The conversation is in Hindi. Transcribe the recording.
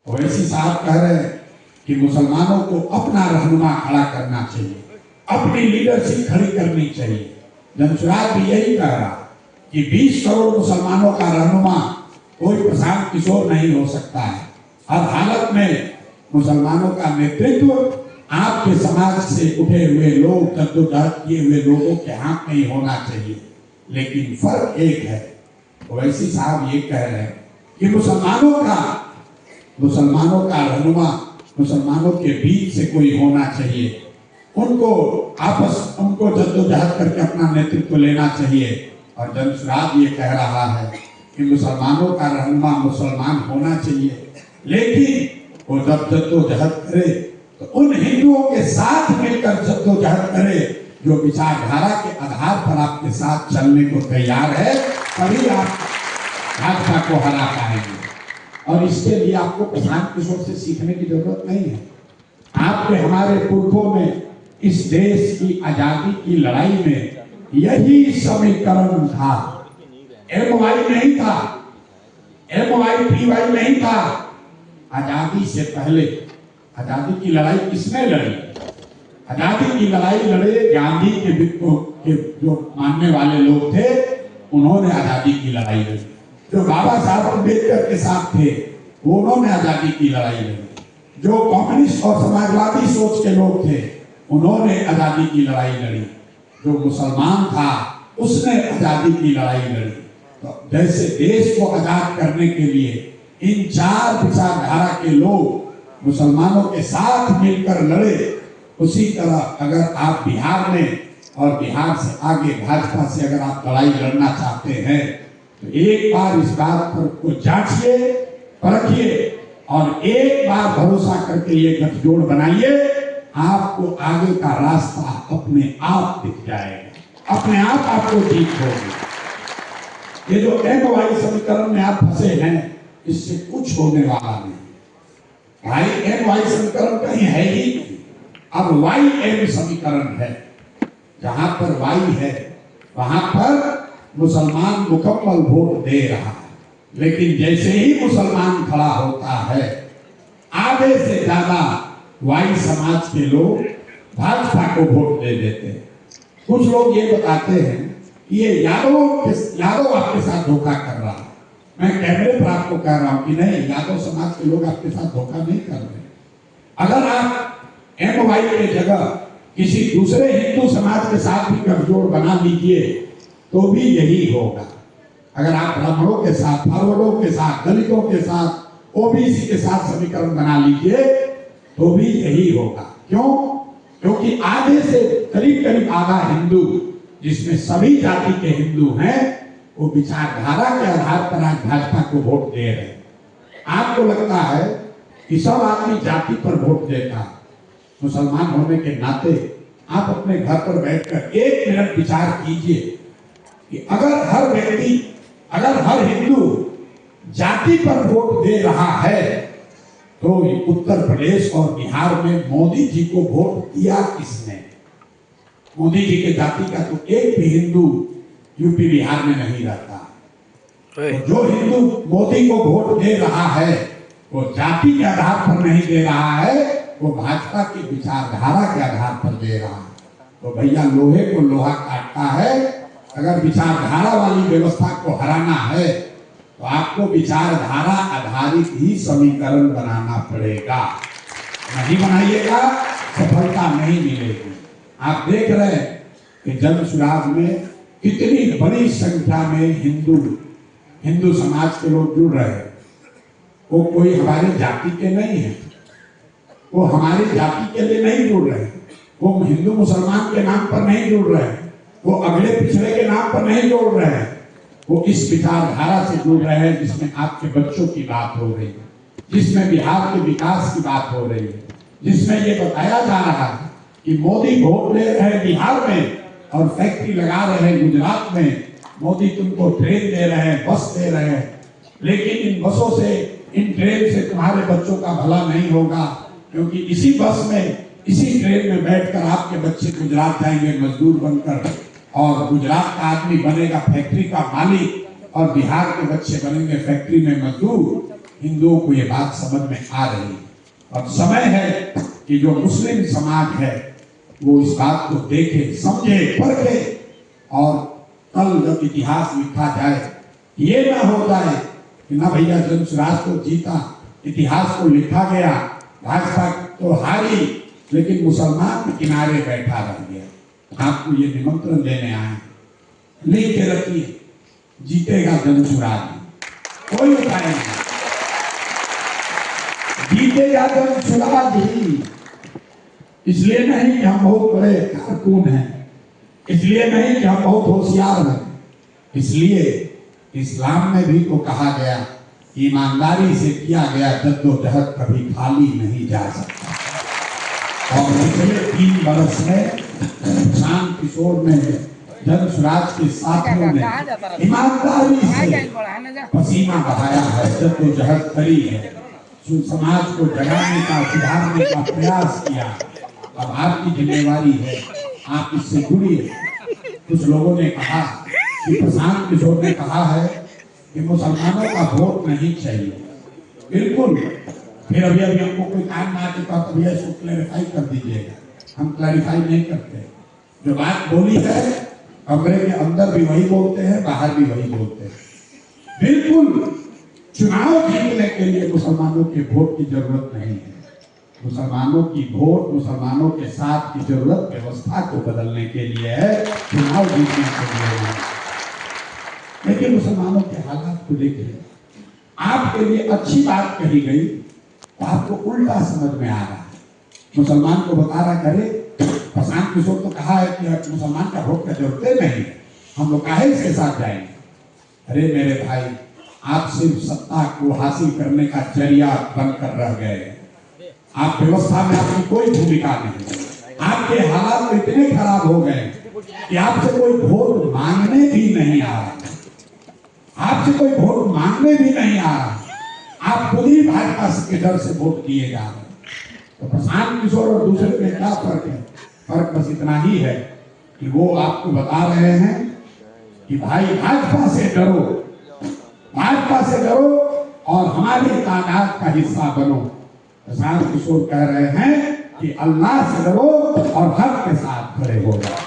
ओवैसी साहब कह रहे हैं कि मुसलमानों को अपना रहनुमा खड़ा करना चाहिए, अपनी लीडरशिप खड़ी करनी चाहिए। जनसुराज भी यही कह रहा कि 20 करोड़ मुसलमानों का रहनुमा कोई प्रशांत किशोर नहीं हो सकता है। हर हालत में मुसलमानों का नेतृत्व आपके समाज से उठे हुए लोग, जद्दोजहद किए हुए लोगों के हाथ में ही होना चाहिए। लेकिन फर्क एक है, ओवैसी साहब ये कह रहे हैं कि मुसलमानों का रहनुमा मुसलमानों के बीच से कोई होना चाहिए, उनको जद्दोजहद करके अपना नेतृत्व लेना चाहिए। और जनसुराज ये कह रहा है कि मुसलमानों का रहनुमा मुसलमान होना चाहिए, लेकिन वो जब जद्दोजहद करे तो उन हिंदुओं के साथ मिलकर जद्दोजहद करे जो विचारधारा के आधार पर आपके साथ चलने को तैयार है, तभी आप भाजपा को हरा पाएंगे। और इसके लिए आपको प्रशांत किशोर से सीखने की जरूरत नहीं है। आपके हमारे पुरखों में इस देश की आजादी की लड़ाई में यही समीकरण था। MY नहीं था, MYPY नहीं था। आजादी से पहले आजादी की लड़ाई किसने लड़ी? आजादी की लड़ाई लड़े गांधी के जो मानने वाले लोग थे, उन्होंने आजादी की लड़ाई लड़ी। जो बाबा साहब अम्बेडकर के साथ थे, उन्होंने आजादी की लड़ाई लड़ी। जो कम्युनिस्ट और समाजवादी सोच के लोग थे, उन्होंने आजादी की लड़ाई लड़ी। जो मुसलमान था, उसने आजादी की लड़ाई लड़ी। तो जैसे देश को आजाद करने के लिए इन 4 विचारधारा के लोग मुसलमानों के साथ मिलकर लड़े, उसी तरह अगर आप बिहार में और बिहार से आगे भाजपा से अगर आप लड़ाई लड़ना चाहते हैं, तो एक बार इस बात पर को जांचिए, परखिए और एक बार भरोसा करके ये गठजोड़ बनाइए। आपको आगे का रास्ता अपने आप दिख जाएगा, अपने आप आपको जीत होगी। ये जो MY समीकरण में आप फंसे हैं, इससे कुछ होने वाला नहीं भाई। MY समीकरण कहीं है ही नहीं। अब YM समीकरण है। जहां पर Y है वहां पर मुसलमान मुकम्मल वोट दे रहा है, लेकिन जैसे ही मुसलमान खड़ा होता है, आधे से ज्यादा Y समाज के लोग भाजपा को वोट दे देते हैं। कुछ लोग ये बताते हैं कि ये यादव आपके साथ धोखा कर रहा है। मैं कैमरे पर आपको कह रहा हूं कि नहीं, यादव समाज के लोग आपके साथ धोखा नहीं कर रहे। अगर आप MY के जगह किसी दूसरे हिंदू समाज के साथ भी गठजोड़ बना लीजिए तो भी यही होगा। अगर आप ब्राह्मणों के साथ, फॉरवर्डों के साथ, दलितों के साथ, OBC के साथ समीकरण बना लीजिए तो भी यही होगा। क्यों? क्योंकि आधे से करीब आधा हिंदू, जिसमें सभी जाति के हिंदू हैं, वो विचारधारा के आधार पर आज भाजपा को वोट दे रहे हैं। आपको लगता है कि सब आदमी जाति पर वोट देता है। मुसलमान होने के नाते आप अपने घर पर बैठकर 1 मिनट विचार कीजिए कि अगर हर व्यक्ति, अगर हर हिंदू जाति पर वोट दे रहा है, तो उत्तर प्रदेश और बिहार में मोदी जी को वोट दिया किसने? मोदी जी के जाति का तो एक भी हिंदू यूपी बिहार में नहीं रहता। तो जो हिंदू मोदी को वोट दे रहा है, वो जाति के आधार पर नहीं दे रहा है, वो भाजपा की विचारधारा के आधार पर दे रहा है। तो भैया, लोहे को लोहा काटता है। अगर विचारधारा वाली व्यवस्था को हराना है तो आपको विचारधारा आधारित ही समीकरण बनाना पड़ेगा। नहीं बनाइएगा, सफलता नहीं मिलेगी। आप देख रहे हैं कि जनसुराज में कितनी बड़ी संख्या में हिंदू समाज के लोग जुड़ रहे हैं। वो कोई हमारे जाति के नहीं है, वो हमारी जाति के लिए नहीं जुड़ रहे हैं, वो हिंदू मुसलमान के नाम पर नहीं जुड़ रहे हैं, वो अगले पिछड़े के नाम पर नहीं जुड़ रहे हैं। वो इस विचारधारा से जुड़ रहे हैं जिसमें आपके बच्चों की बात हो रही है, जिसमें बिहार के विकास की बात हो रही है, जिसमें ये बताया जा रहा है कि मोदी वोट ले रहे हैं बिहार में और फैक्ट्री लगा रहे हैं गुजरात में। मोदी तुमको ट्रेन दे रहे हैं, बस दे रहे हैं, लेकिन इन बसों से, इन ट्रेन से तुम्हारे बच्चों का भला नहीं होगा, क्योंकि इसी बस में, इसी ट्रेन में बैठकर आपके बच्चे गुजरात जाएंगे मजदूर बनकर, और गुजरात का आदमी बनेगा फैक्ट्री का मालिक और बिहार के बच्चे बनेंगे फैक्ट्री में मजदूर। हिंदुओं को ये बात समझ में आ रही है। अब समय है कि जो मुस्लिम समाज है वो इस बात को देखे, समझे, पढ़े, और कल जब इतिहास लिखा जाए ये ना हो जाए कि ना भैया जनसुराज को जीता, इतिहास को लिखा गया, भाजपा तो हारी लेकिन मुसलमान किनारे बैठा रह गया। आपको ये निमंत्रण देने आए, लेके रखिए, जीतेगा जनसुराज, कोई उपाय नहीं, जीतेगा जनसुराज ही। इसलिए नहीं कि हम बहुत बड़े कारकुन हैं, इसलिए नहीं कि हम बहुत होशियार हैं, इसलिए इस्लाम में भी तो कहा गया ईमानदारी से किया गया जद्दोजहद कभी खाली नहीं जा सकता। और पिछले 3 वर्ष में प्रशांत किशोर ने, जनसुराज के साथियों ने ईमानदारी से पसीना बहाया है, जद्दोजहद करी है, समाज को जगाने का, सुधारने का प्रयास किया। अब आपकी जिम्मेवारी है, आप इससे जुड़िए। कुछ लोगों ने कहा कि प्रशांत किशोर ने कहा है कि मुसलमानों का वोट नहीं चाहिए। बिल्कुल, फिर अभी हमको कोई काम ना आते तो भैया इसको क्लैरिफाई कर दीजिएगा, हम क्लैरिफाई नहीं करते। जो बात बोली है कमरे के अंदर भी वही बोलते हैं, बाहर भी वही बोलते हैं। बिल्कुल, चुनाव जीतने के लिए मुसलमानों के वोट की जरूरत नहीं है। मुसलमानों की वोट, मुसलमानों के साथ की जरूरत व्यवस्था को बदलने के लिए है, चुनाव जीतने के लिए नहीं। लेकिन मुसलमानों के हालात को देखिए, आपके लिए अच्छी बात कही गई तो आपको उल्टा समझ में आ रहा है। मुसलमान को बता रहा करे, प्रशांत किशोर तो कहा है कि मुसलमान का वोट का जरूरत नहीं, हम लोग काहे इसके साथ जाएंगे। अरे मेरे भाई, आप सिर्फ सत्ता को हासिल करने का जरिया बनकर रह गए। आप व्यवस्था में आपकी कोई भूमिका नहीं। आपके हालात तो इतने खराब हो गए कि आपसे कोई वोट मांगने भी नहीं आ रहा, आपसे कोई वोट मांगने भी नहीं आ रहा। आप खुद ही भाजपा के डर से वोट किए जा रहे। तो प्रशांत किशोर और दूसरे में क्या फर्क है? फर्क बस इतना ही है कि वो आपको बता रहे हैं कि भाई भाजपा से डरो, भाजपा से डरो और हमारी तादाद का हिस्सा बनो। प्रशांत किशोर कह रहे हैं कि अल्लाह से डरो और हक के साथ खड़े हो जाओ।